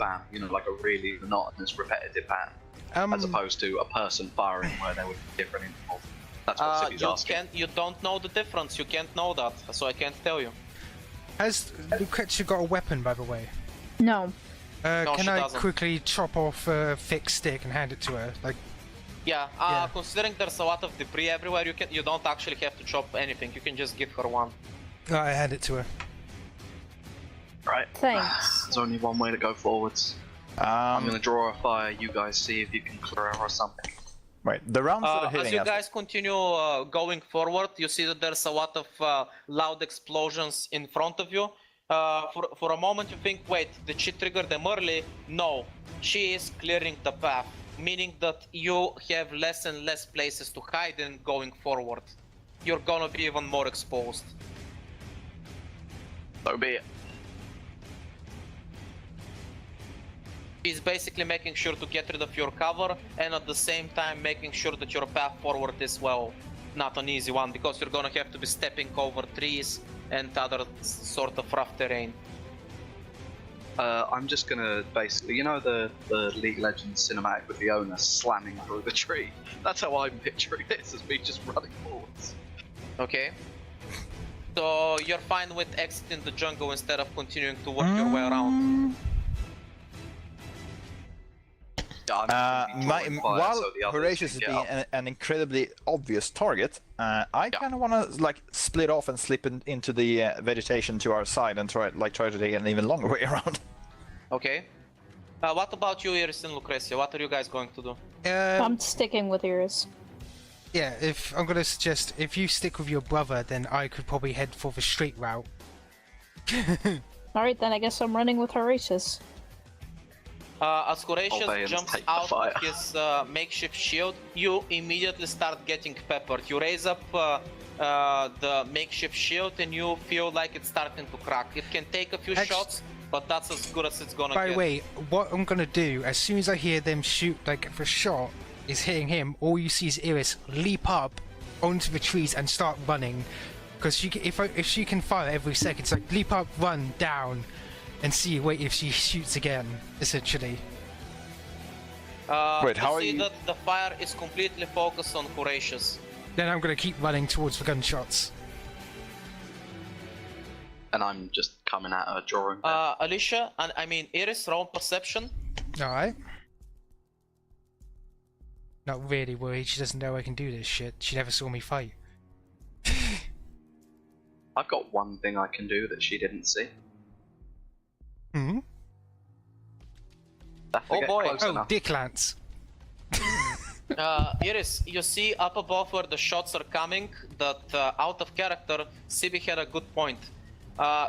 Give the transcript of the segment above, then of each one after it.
bam, you know, like a really monotonous, repetitive bam, as opposed to a person firing where there would be different intervals. That's what Sibby's asking. You don't know the difference. You can't know that, so I can't tell you. Has Lucretia got a weapon, by the way? No. No, can she I doesn't. quickly chop off a thick stick and hand it to her? Like, Yeah, considering there's a lot of debris everywhere, you don't actually have to chop anything. You can just give her one. I hand it to her. Right. Thanks. There's only one way to go forwards. I'm gonna draw a fire. You guys see if you can clear her or something. Right, the rounds that are hitting As you us. guys continue going forward, you see that there's a lot of loud explosions in front of you. For a moment you think, wait, did she trigger them early? No, she is clearing the path, meaning that you have less and less places to hide in going forward. You're gonna be even more exposed. So be it. She's basically making sure to get rid of your cover and at the same time making sure that your path forward is, well, not an easy one, because you're gonna have to be stepping over trees and other sort of rough terrain. I'm just gonna basically, you know, the League of Legends cinematic with the owner slamming through the tree. That's how I'm picturing this, as me just running forwards. Okay. So you're fine with exiting the jungle instead of continuing to work your way around. While Horatius is being an incredibly obvious target, I kind of want to like split off and slip into the vegetation to our side and try to take an even longer way around. Okay. What about you, Iris and Lucretia? What are you guys going to do? I'm sticking with Iris. Yeah, if I'm gonna suggest, if you stick with your brother, then I could probably head for the straight route. Alright, then I guess I'm running with Horatius. As Horatius jumps out of his makeshift shield, you immediately start getting peppered. You raise up the makeshift shield and you feel like it's starting to crack. It can take a few shots, but that's as good as it's gonna get. By the way, what I'm gonna do, as soon as I hear them shoot, like the shot is hitting him, all you see is Iris leap up onto the trees and start running. Because if she can fire every second, it's like leap up, run, down. And wait if she shoots again, essentially. Wait, how are you? you? That the fire is completely focused on Horatius. Then I'm gonna keep running towards the gunshots. And I'm just coming at her, drawing. Alyssia, and I mean Iris, roll perception. Alright. Not really worried, she doesn't know I can do this shit. She never saw me fight. I've got one thing I can do that she didn't see. Hmm? Oh boy! Oh, Dick Lance. Iris, you see up above where the shots are coming that out of character, Sibby had a good point.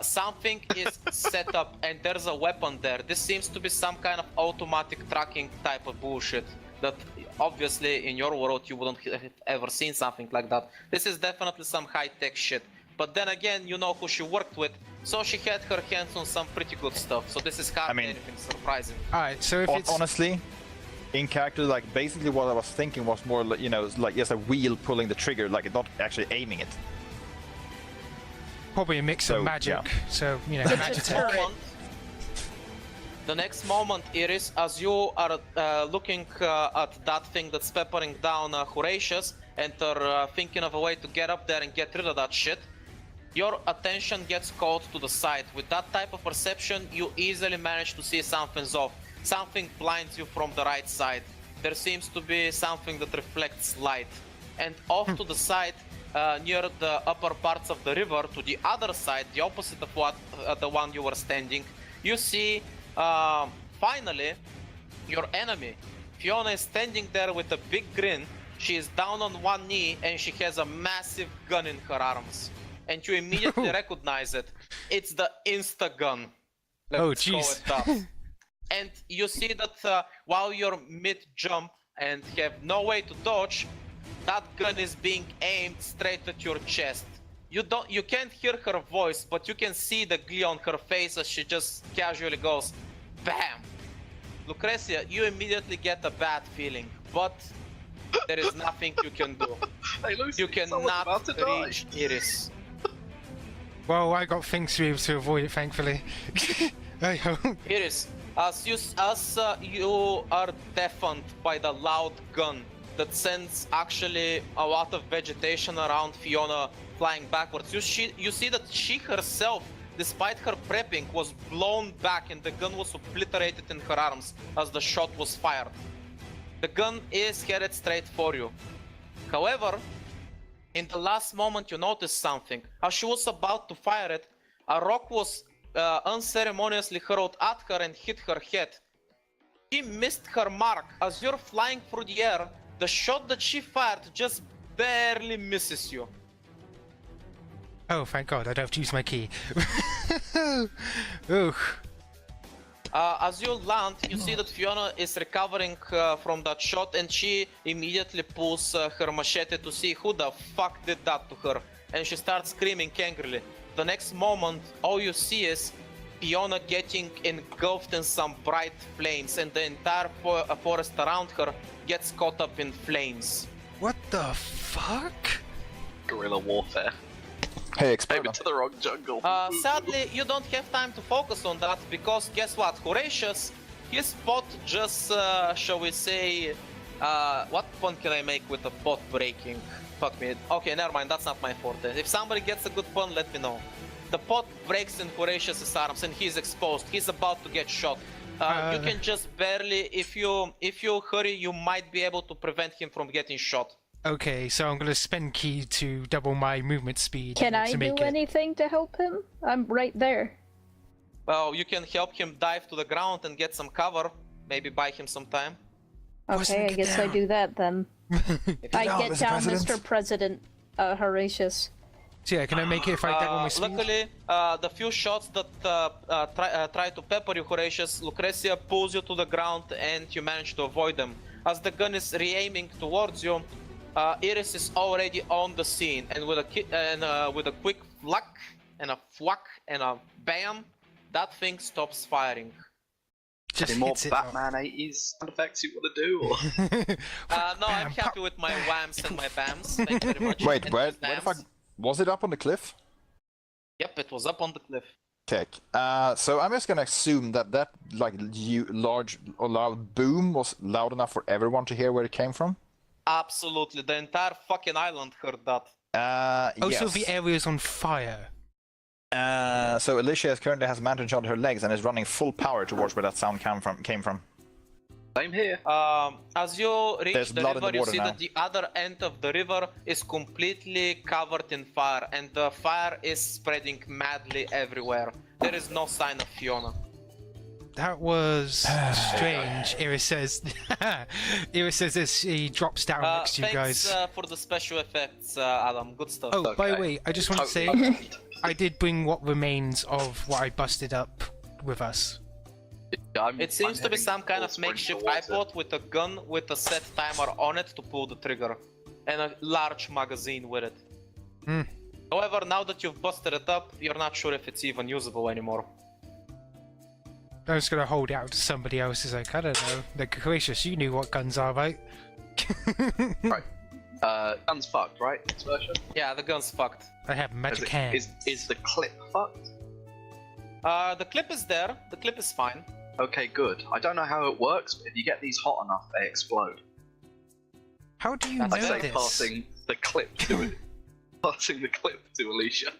Something is set up and there's a weapon there. This seems to be some kind of automatic tracking type of bullshit that obviously in your world you wouldn't have ever seen something like that. This is definitely some high-tech shit. But then again, you know who she worked with, so she had her hands on some pretty good stuff. So this is hardly anything surprising. Alright, so if it's... Honestly, in character, like basically what I was thinking was more like, you know, like just a wheel pulling the trigger, like not actually aiming it. Probably a mix of magic, so, you know, Magitech. The next moment, Iris, as you are looking at that thing that's peppering down Horatius and are thinking of a way to get up there and get rid of that shit, your attention gets called to the side. With that type of perception, you easily manage to see something's off. Something blinds you from the right side. There seems to be something that reflects light. And off to the side, near the upper parts of the river, to the other side, the opposite of what the one you were standing, you see, finally, your enemy. Fiona is standing there with a big grin. She is down on one knee and she has a massive gun in her arms. And you immediately recognize it. It's the insta-gun. Oh, jeez. And you see that while you're mid-jump and have no way to dodge, that gun is being aimed straight at your chest. You can't hear her voice, but you can see the glee on her face as she just casually goes, BAM! Lucretia, you immediately get a bad feeling, but there is nothing you can do. Hey, Lucy, You cannot reach Iris. Well, I got things to be able to avoid it, thankfully. I hope. Iris, As you are deafened by the loud gun that sends actually a lot of vegetation around Fiona flying backwards. You see that she herself, despite her prepping, was blown back and the gun was obliterated in her arms as the shot was fired. The gun is headed straight for you. However, in the last moment you notice something. As she was about to fire it, a rock was unceremoniously hurled at her and hit her head. She missed her mark. As you're flying through the air, the shot that she fired just barely misses you. Oh, thank God, I don't have to use my key. Ugh. As you land, you see that Fiona is recovering from that shot and she immediately pulls her machete to see who the fuck did that to her. And she starts screaming angrily. The next moment, all you see is Fiona getting engulfed in some bright flames and the entire forest around her gets caught up in flames. What the fuck? Guerrilla warfare. Hey, Maybe experiment. to the wrong jungle. Sadly, you don't have time to focus on that because guess what? Horatius, his bot just, shall we say, what pun can I make with a bot breaking? Fuck me. Okay, never mind, that's not my forte. If somebody gets a good pun, let me know. The pot breaks in Horatius' arms and he's exposed. He's about to get shot. You can just barely, if you hurry, you might be able to prevent him from getting shot. Okay, so I'm gonna spend key to double my movement speed. Can I to do make it. anything to help him? I'm right there. Well, you can help him dive to the ground and get some cover. Maybe buy him some time. Wasn't Okay, I get guess I down. do that then. I down, get Mr. down, President. Mr. President Horatius. So yeah, can I make it if I double my speed? Luckily, the few shots that try to pepper you, Horatius, Lucretia pulls you to the ground and you manage to avoid them. As the gun is re-aiming towards you, Iris is already on the scene, and with a quick fluck and a thwack and a bam, that thing stops firing. Just Any more hits it Batman 80s sound effects you want to do? Or? No, I'm happy with my whams and my bams. Thank you very much. Wait, And where my the fuck bams. was it up on the cliff? Yep, it was up on the cliff. Tech. So I'm just gonna assume that like large or loud boom was loud enough for everyone to hear where it came from. Absolutely, the entire fucking island heard that. Also, Yes. the area is on fire. So Alyssia currently has mounted on her legs and is running full power towards where that sound came from. Same here. As you reach There's the blood in river, the you water see now. that the other end of the river is completely covered in fire, and the fire is spreading madly everywhere. There is no sign of Fiona. That was strange. Iris says. Iris says as she drops down next to you guys. Thanks for the special effects, Adam. Good stuff. Oh, by the Okay. way, I just want to say, Totally. I did bring what remains of what I busted up with us. It seems to be heading some kind full of sprint makeshift towards it. iPod with a gun with a set timer on it to pull the trigger, and a large magazine with it. Hmm. However, now that you've busted it up, you're not sure if it's even usable anymore. I was gonna hold it out to somebody else. Is like, I don't know. Like, gracious, you knew what guns are, right? Right. Gun's fucked, right? This version? Yeah, the gun's fucked. I have magic hands. Is the clip fucked? The clip is there. The clip is fine. Okay, good. I don't know how it works, but if you get these hot enough, they explode. How do you That's I know say this? passing the clip to it. Passing the clip to Alyssia.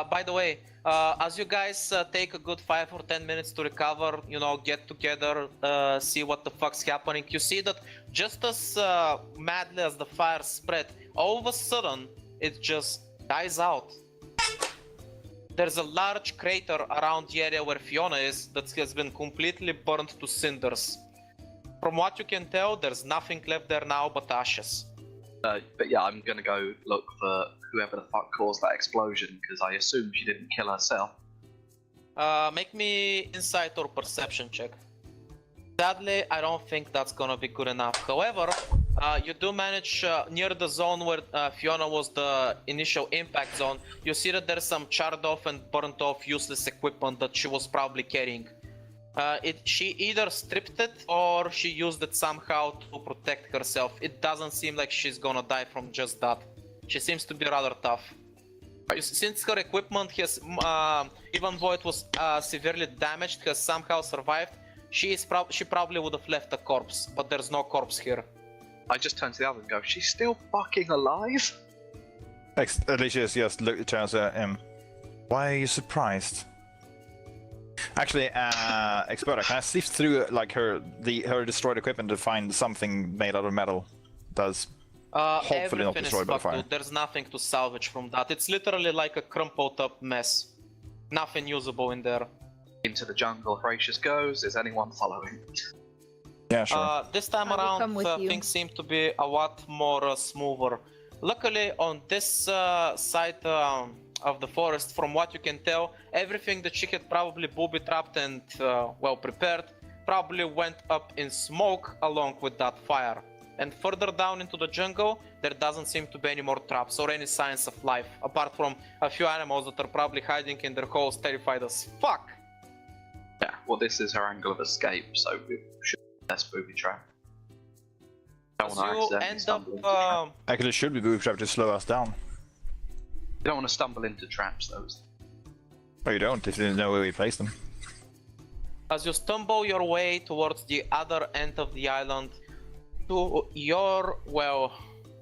By the way, as you guys take a good 5 or 10 minutes to recover, you know, get together, see what the fuck's happening, you see that just as madly as the fire spread, all of a sudden, it just dies out. There's a large crater around the area where Fiona is that has been completely burned to cinders. From what you can tell, there's nothing left there now but ashes. But yeah, I'm gonna go look for whoever the fuck caused that explosion, because I assume she didn't kill herself. Make me insight or perception check. Sadly, I don't think that's gonna be good enough. However, you do manage near the zone where Fiona was the initial impact zone. You see that there's some charred off and burnt off useless equipment that she was probably carrying. She either stripped it or she used it somehow to protect herself. It doesn't seem like she's gonna die from just that. She seems to be rather tough. Since her equipment has, even though it was severely damaged, has somehow survived, she probably would have left a corpse, but there's no corpse here. I just turn to the other and go, she's still fucking alive? Alyssia just turns at him. Why are you surprised? Actually, Expert, can I sift through like her destroyed equipment to find something made out of metal? Does hopefully not Everything destroyed is by fucked, fire. dude. There's nothing to salvage from that. It's literally like a crumpled up mess. Nothing usable in there. Into the jungle, Horatius goes. Is anyone following? Yeah, sure. This time I will come around, with you. things seem to be a lot more smoother. Luckily, on this side of the forest, from what you can tell, everything that she had probably booby-trapped and well prepared probably went up in smoke along with that fire. And further down into the jungle, there doesn't seem to be any more traps or any signs of life, apart from a few animals that are probably hiding in their holes, terrified as fuck. Yeah, well, this is her angle of escape, so we should less booby trap. Don't As want to you accidentally end stumble into up, traps. Actually, should be booby trapped to slow us down. You don't want to stumble into traps, though. No, you don't, if you didn't know where we placed them. as you stumble your way towards the other end of the island, to your, well,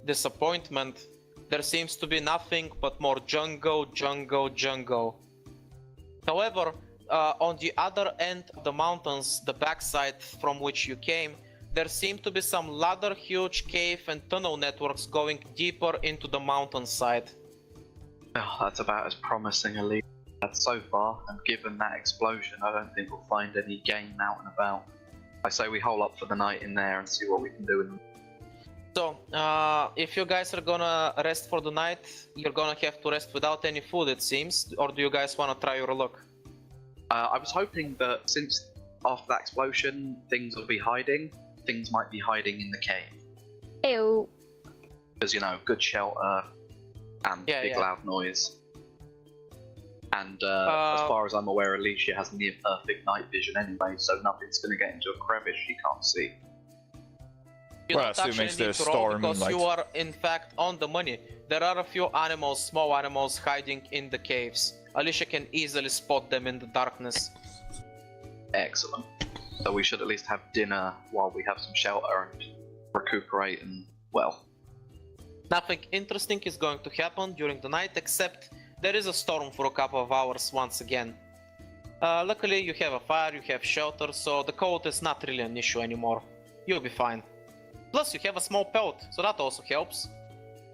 disappointment, there seems to be nothing but more jungle. However, on the other end of the mountains, the backside from which you came, there seem to be some rather huge cave and tunnel networks going deeper into the mountainside. Oh, that's about as promising a lead as so far, and given that explosion, I don't think we'll find any game out and about. I say we hole up for the night in there and see what we can do in. So, if you guys are gonna rest for the night, you're gonna have to rest without any food, it seems, or do you guys wanna try your luck? I was hoping that since after that explosion, things will be hiding. Things might be hiding in the cave. Ew. Because, you know, good shelter and big Yeah. loud noise. And as far as I'm aware, Alyssia has near perfect night vision anyway, so nothing's going to get into a crevice she can't see. You Well, don't assuming actually it's need the to roll storm, because like- you are in fact on the money. There are a few animals, small animals, hiding in the caves. Alyssia can easily spot them in the darkness. Excellent. So we should at least have dinner while we have some shelter and recuperate and, well... Nothing interesting is going to happen during the night, except there is a storm for a couple of hours once again. Luckily you have a fire, you have shelter, so the cold is not really an issue anymore. You'll be fine. Plus you have a small pelt, so that also helps.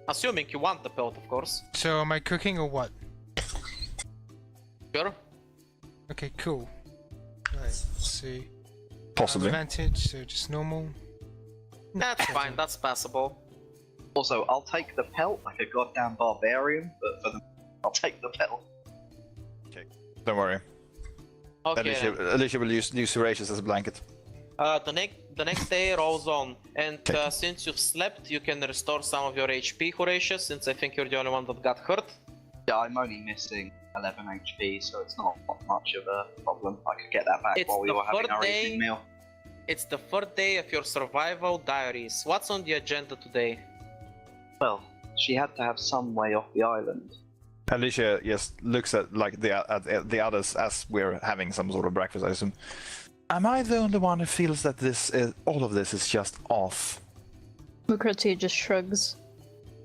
Assuming you want the pelt, of course. So am I cooking or what? Sure. Okay, cool. Right, let's see. Possibly. Advantage, so just normal. That's fine, that's passable. Also, I'll take the pelt like a goddamn barbarian, but for the... I'll take the pelt. Don't worry. Okay. Alyssia will use Horatius as a blanket. The next day rolls on, and since you've slept, you can restore some of your HP, Horatius, since I think you're the only one that got hurt. Yeah, I'm only missing 11 HP, so it's not much of a problem. I could get that back It's while we the were having third our day. evening meal. It's the third day of your survival diaries. What's on the agenda today? Well, she had to have some way off the island. Alyssia just looks at like the others as we're having some sort of breakfast, I assume. Am I the only one who feels that all of this is just off? Lucretia just shrugs.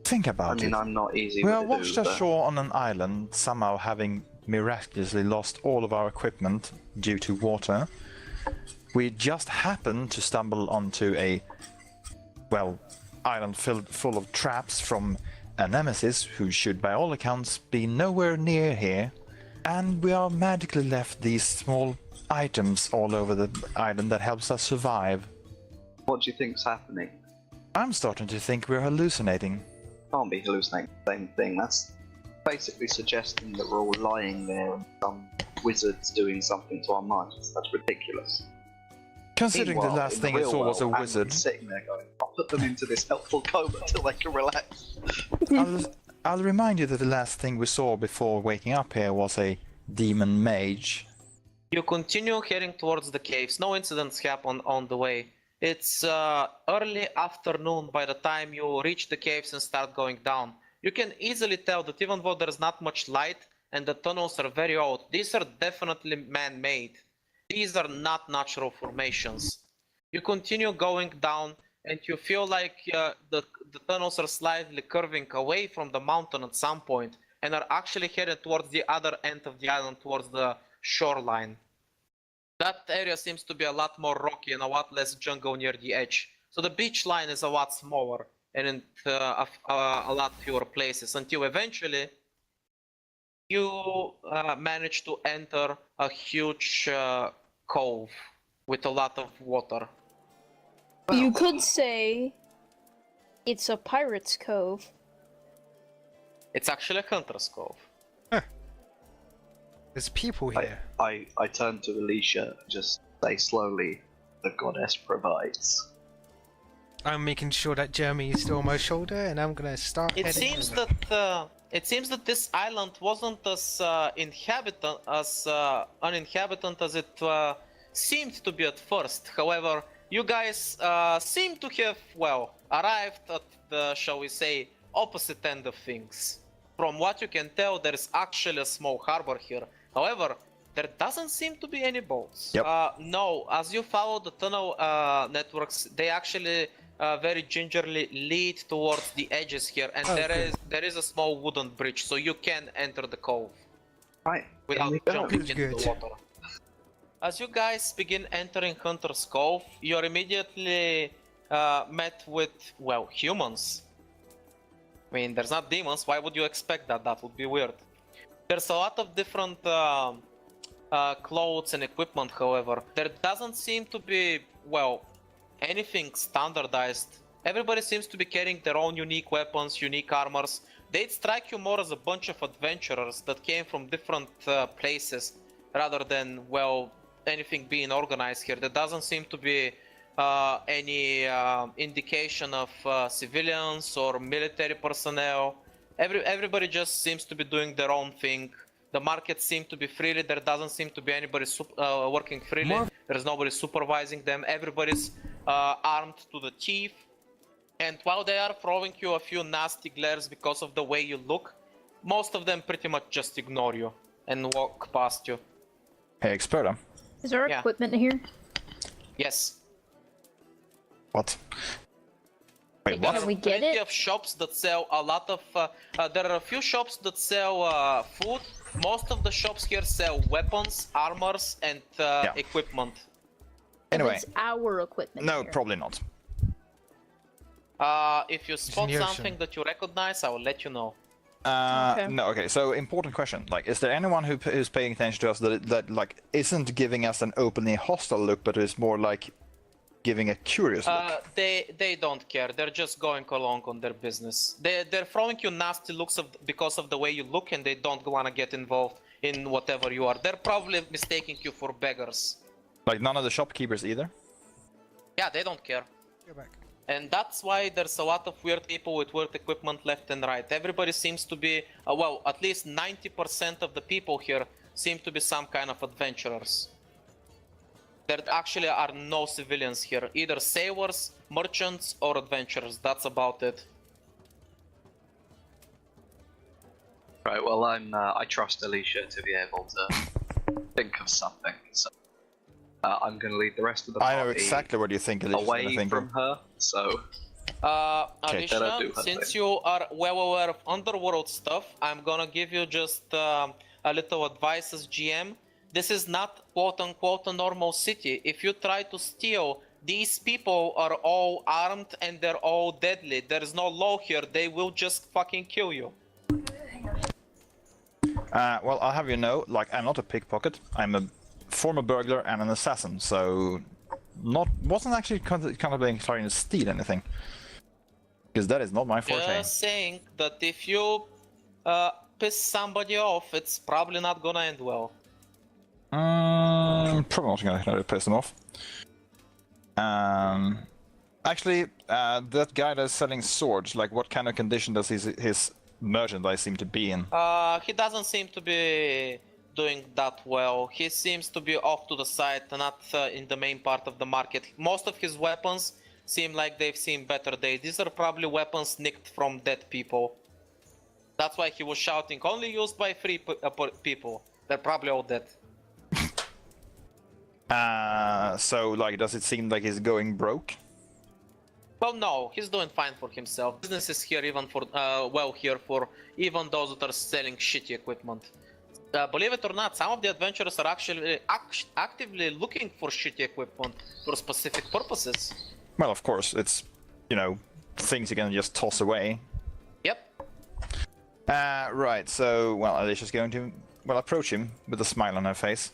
Think I about mean, it. I'm not easy We are with washed it, but... ashore on an island, somehow having miraculously lost all of our equipment due to water. We just happened to stumble onto a, well, island full of traps from a nemesis who should by all accounts be nowhere near here. And we are magically left these small items all over the island that helps us survive. What do you think's happening? I'm starting to think we're hallucinating. Can't be hallucinating the same thing. That's basically suggesting that we're all lying there and some wizard's doing something to our minds. That's ridiculous. Considering Meanwhile, the last in thing I real saw was a world, wizard, Andy's sitting there going, I'll put them into this helpful coma till they can relax. I'll remind you that the last thing we saw before waking up here was a demon mage. You continue heading towards the caves. No incidents happen on the way. It's early afternoon by the time you reach the caves and start going down. you can easily tell that even though there's not much light and the tunnels are very old, these are definitely man-made. These are not natural formations. You continue going down and you feel like the tunnels are slightly curving away from the mountain at some point and are actually headed towards the other end of the island, towards the shoreline. That area seems to be a lot more rocky and a lot less jungle near the edge. So the beach line is a lot smaller and in a lot fewer places until eventually you manage to enter a huge cove with a lot of water. You could say it's a pirate's cove. It's actually a hunter's cove. There's people here. I turn to Alyssia and just say slowly, the goddess provides. I'm making sure that Jeremy is still on my shoulder, and I'm gonna start It heading seems over. that this island wasn't as uninhabited as it seemed to be at first. However, you guys seem to have, well, arrived at the, shall we say, opposite end of things. From what you can tell, there is actually a small harbor here. However, there doesn't seem to be any boats. Yep. No, as you follow the tunnel networks, they actually very gingerly lead towards the edges here, and there is a small wooden bridge, so you can enter the cove Right. without here we go. jumping Good, into good. the water. As you guys begin entering Hunter's Cove, you're immediately met with, well, humans. I mean, there's not demons, why would you expect that? That would be weird. There's a lot of different clothes and equipment, however. There doesn't seem to be, well, anything standardized. Everybody seems to be carrying their own unique weapons, unique armors. They'd strike you more as a bunch of adventurers that came from different places, rather than, well, anything being organized here. There doesn't seem to be any indication of civilians or military personnel. Everybody just seems to be doing their own thing. The markets seem to be freely. There doesn't seem to be anybody working freely. There's nobody supervising them. Everybody's armed to the teeth. And while they are throwing you a few nasty glares because of the way you look, most of them pretty much just ignore you and walk past you. Hey, Experta. Is there Yeah. equipment here? Yes. What? Wait, Can what? we get Plenty it? of shops that sell a lot of. There are a few shops that sell food. Most of the shops here sell weapons, armors, and equipment. Anyway, It's our equipment. no, here. probably not. If you spot in the something ocean. that you recognize, I will let you know. Okay. No, okay. So important question. Like, is there anyone who's paying attention to us that like isn't giving us an openly hostile look, but is more like giving a curious look? They don't care. They're just going along on their business. They're throwing you nasty looks because of the way you look, and they don't want to get involved in whatever you are. They're probably mistaking you for beggars. Like none of the shopkeepers either. Yeah, they don't care. Go back. And that's why there's a lot of weird people with weird equipment left and right. Everybody seems to be, well, at least 90% of the people here seem to be some kind of adventurers. There actually are no civilians here, either sailors, merchants, or adventurers. That's about it. Right, well, I trust Alyssia to be able to think of something, so I'm going to lead the rest of the party I know exactly what you think Alicia's away gonna think from of. her, so... Okay, that'll Alyssia, do her since thing. you are well aware of underworld stuff, I'm gonna give you just a little advice as GM. This is not quote-unquote a normal city. If you try to steal, these people are all armed and they're all deadly. There's no law here. They will just fucking kill you. Well, I'll have you know, like, I'm not a pickpocket. I'm a former burglar and an assassin, so wasn't actually contemplating trying to steal anything, because that is not my forte. Just saying that if you piss somebody off, it's probably not gonna end well. Probably not gonna piss them off. Actually, that guy that's selling swords, like, what kind of condition does his merchandise seem to be in? He doesn't seem to be doing that well. He seems to be off to the side, not in the main part of the market. Most of his weapons seem like they've seen better days. These are probably weapons nicked from dead people. That's why he was shouting, only used by three people. They're probably all dead. So, like, does it seem like he's going broke? Well, no, he's doing fine for himself. Business is here even for, here for even those that are selling shitty equipment. Believe it or not, some of the adventurers are actually actively looking for shitty equipment for specific purposes. Well, of course, it's, you know, things you can just toss away. Yep. Right, so, well, Alyssa's going to, well, approach him with a smile on her face.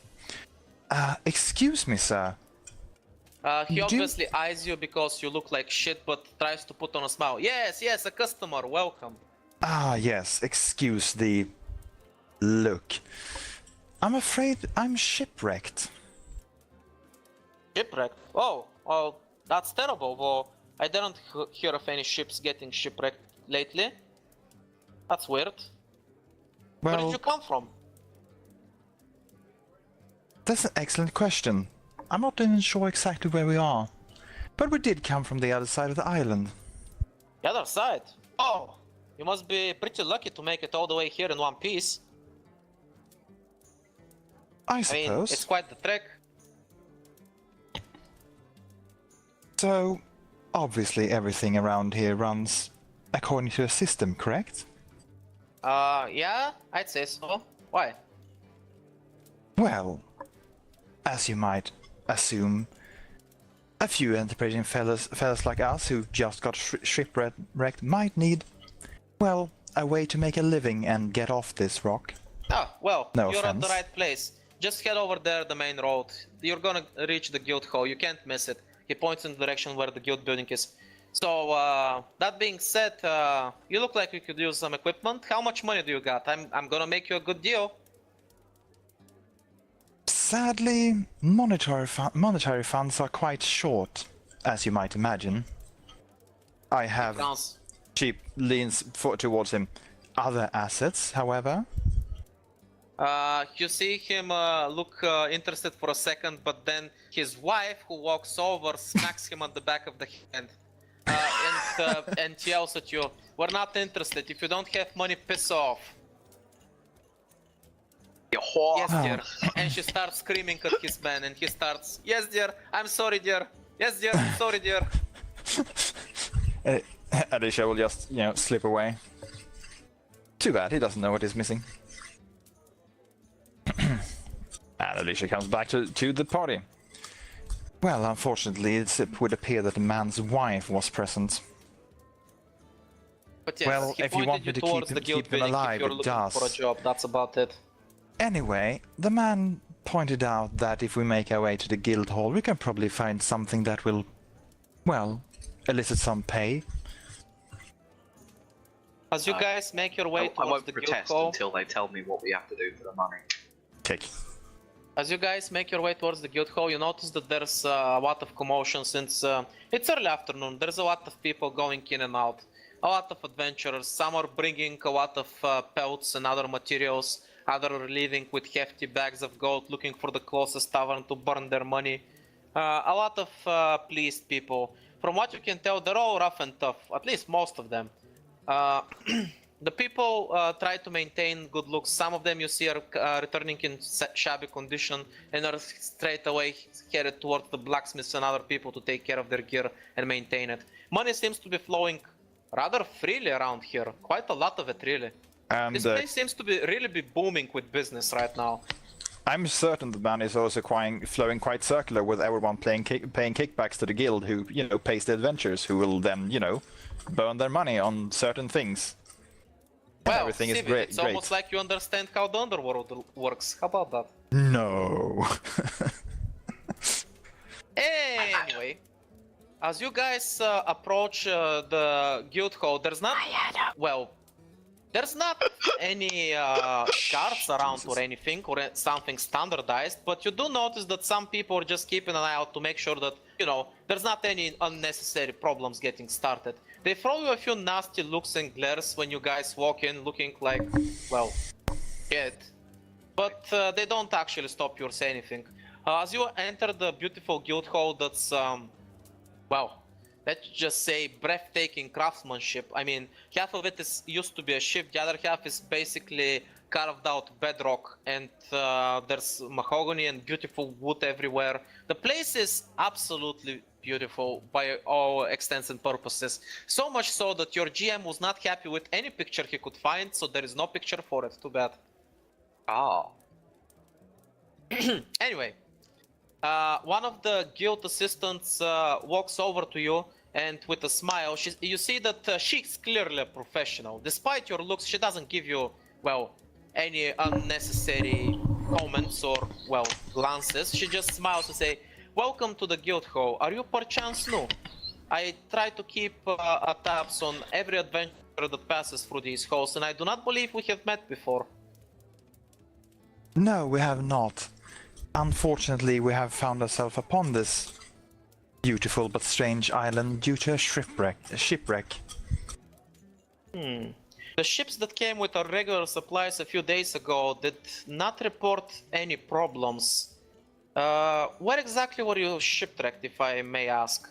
Excuse me, sir. He obviously eyes you because you look like shit, but tries to put on a smile. Yes, yes, a customer, welcome. Ah, yes, excuse the look. I'm afraid I'm shipwrecked. Shipwrecked? Oh, that's terrible. Well, I didn't hear of any ships getting shipwrecked lately. That's weird. Where did you come from? That's an excellent question. I'm not even sure exactly where we are. But we did come from the other side of the island. The other side? Oh, you must be pretty lucky to make it all the way here in one piece. I I suppose. mean, it's quite the trek. So, obviously everything around here runs according to a system, correct? Yeah, I'd say so. Why? Well, as you might assume, a few enterprising fellas like us who just got shipwrecked might need, well, a way to make a living and get off this rock. Ah, well, No you're at the offense. right place. Just head over there, the main road. You're gonna reach the guild hall, you can't miss it. He points in the direction where the guild building is. So, that being said, you look like you could use some equipment. How much money do you got? I'm gonna make you a good deal. Sadly, monetary funds are quite short, as you might imagine. I have, Sounds- she leans towards him, other assets, however. You see him look interested for a second, but then his wife, who walks over, smacks him on the back of the head and yells at you, "We're not interested. If you don't have money, piss off." Yes, dear. And she starts screaming at his man, and he starts, "Yes, dear. I'm sorry, dear. Yes, dear. I'm sorry, dear." Alyssia will just, you know, slip away. Too bad, he doesn't know what he's missing. And Alyssia comes back to the party. Well, unfortunately, it would appear that the man's wife was present. But yes, Well, he if you pointed want me to towards keep the guild him building alive, if you're it looking does. for a job. That's about it. Anyway, the man pointed out that if we make our way to the guild hall, we can probably find something that will, well, elicit some pay. As you guys make your way I towards won't the guild protest hall, until they tell me what we have to do for the money. Tick. as you guys make your way towards the guild hall, you notice that there's a lot of commotion since it's early afternoon. There's a lot of people going in and out, a lot of adventurers. Some are bringing a lot of pelts and other materials. Others are leaving with hefty bags of gold, looking for the closest tavern to burn their money. A lot of pleased people. From what you can tell, they're all rough and tough, at least most of them. The people try to maintain good looks. Some of them you see are returning in shabby condition and are straight away headed towards the blacksmiths and other people to take care of their gear and maintain it. Money seems to be flowing rather freely around here. Quite a lot of it, really. And This place seems to be really booming with business right now. I'm certain the man is also flowing quite circular with everyone paying kickbacks to the guild who, you know, pays the adventurers who will then, you know, burn their money on certain things. Well, Everything is Sibby, great. it's almost like you understand how the underworld works. How about that? No. Anyway, as you guys approach the guild hall, there's not any guards around or anything or something standardized, but you do notice that some people are just keeping an eye out to make sure that, you know, there's not any unnecessary problems getting started. They throw you a few nasty looks and glares when you guys walk in looking like, well, shit. But they don't actually stop you or say anything. As you enter the beautiful guild hall that's, well, let's just say, breathtaking craftsmanship. I mean, half of it is used to be a ship, the other half is basically carved out bedrock, and there's mahogany and beautiful wood everywhere. The place is absolutely beautiful by all extents and purposes. So much so that your GM was not happy with any picture he could find, so there is no picture for it. Too bad. Ah. Anyway, one of the guild assistants walks over to you, and with a smile, you see that she's clearly a professional. Despite your looks, she doesn't give you, well, any unnecessary comments or, well, glances. She just smiles and say, "Welcome to the guild hall. Are you perchance new? I try to keep a tabs on every adventurer that passes through these halls, and I do not believe we have met before." No, we have not. Unfortunately, we have found ourselves upon this beautiful but strange island due to a shipwreck. The ships that came with our regular supplies a few days ago did not report any problems. Where exactly were you shipwrecked, if I may ask?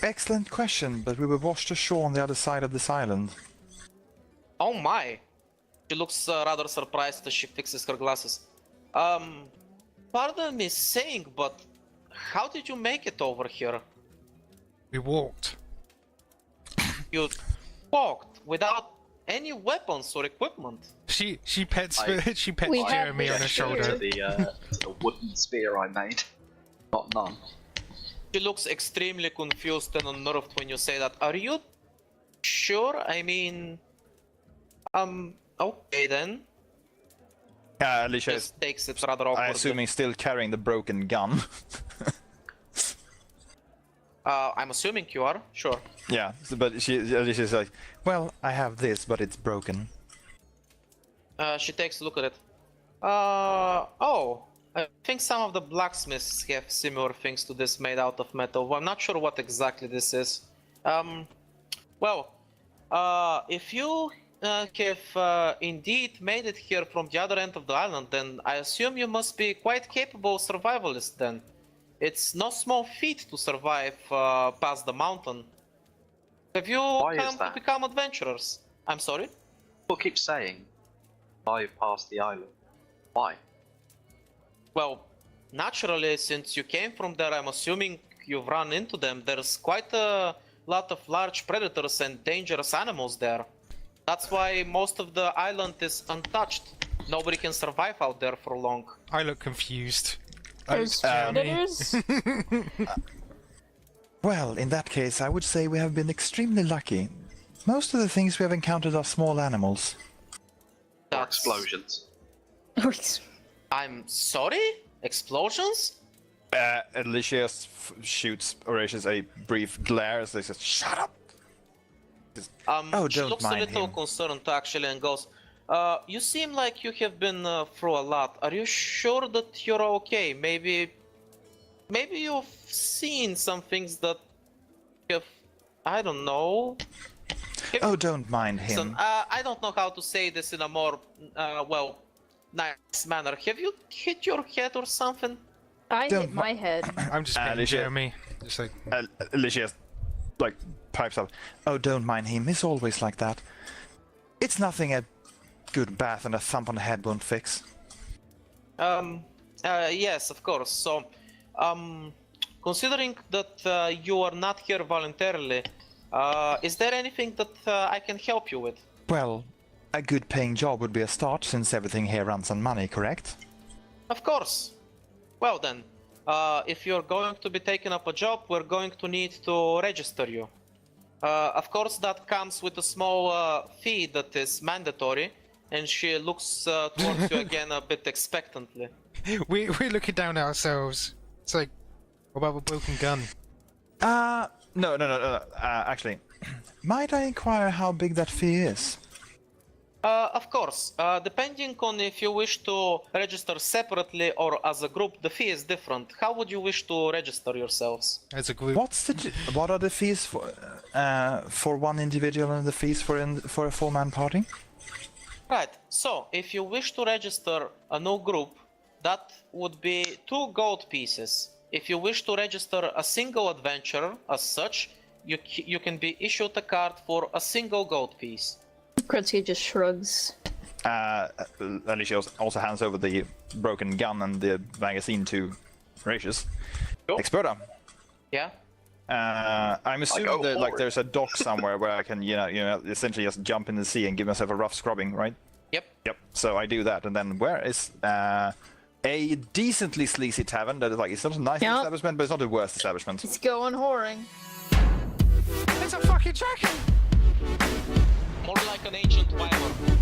Excellent question, but we were washed ashore on the other side of this island. Oh my! She looks rather surprised as she fixes her glasses. Pardon me saying, but how did you make it over here? We walked. You walked without any weapons or equipment. She pets she pets We had Jeremy on her this shoulder. The wooden spear I made. Not none. She looks extremely confused and unnerved when you say that. Are you sure? I mean... okay then. Alyssia is, Just takes it rather awkwardly. I assume he's still carrying the broken gun. I'm assuming you are, sure. Yeah, but Alyssa's like, well, I have this, but it's broken. She takes a look at it. Oh, I think some of the blacksmiths have similar things to this made out of metal. I'm not sure what exactly this is. Well, if you have indeed made it here from the other end of the island, then I assume you must be quite capable survivalist then. It's no small feat to survive past the mountain. Have you come to become adventurers? I'm sorry? People keep saying, "Dive past the island." Why? Well, naturally, since you came from there, I'm assuming you've run into them. There's quite a lot of large predators and dangerous animals there. That's why most of the island is untouched. Nobody can survive out there for long. I look confused. There's Jeremy. predators? Well, in that case, I would say we have been extremely lucky. Most of the things we have encountered are small animals. Or That's- explosions. I'm sorry? Explosions? Alyssia shoots Horatius a brief glare as they say, "Shut up!" Oh, she don't looks a mind little him. concerned actually and goes, you seem like you have been through a lot. Are you sure that you're okay? Maybe you've seen some things that have, I don't know. Oh, don't mind Listen, him. I don't know how to say this in a more, well, nice manner. Have you hit your head or something? I Don't hit my head. I'm just being Alyssia. Jeremy. Just like Alyssia, like, pipes up. Oh, don't mind him. He's always like that. It's nothing a good bath and a thump on the head won't fix. Yes, of course. So, considering that you are not here voluntarily, is there anything that I can help you with? Well, a good paying job would be a start since everything here runs on money, correct? Of course. Well then, if you're going to be taking up a job, we're going to need to register you. Of course, that comes with a small fee that is mandatory, and she looks towards you again a bit expectantly. we're looking down at ourselves. It's like, what about a broken gun? No. Actually, might I inquire how big that fee is? Of course, depending on if you wish to register separately or as a group, the fee is different. How would you wish to register yourselves? As a group. What are the fees for one individual and the fees for a 4-man party? Right, so if you wish to register a new group, that would be 2 gold pieces. If you wish to register a single adventurer as such, you can be issued a card for a single gold piece. Lucretia just shrugs. Alyssia also hands over the broken gun and the magazine to Horatius. Sure. Experta. Yeah. I'm assuming that like there's a dock somewhere where I can, essentially just jump in the sea and give myself a rough scrubbing, right? Yep. Yep. So I do that, and then where is a decently sleazy tavern that is like it's not a nice establishment, but it's not the worst establishment. It's going whoring. It's a fucking dragon! More like an ancient wyvern.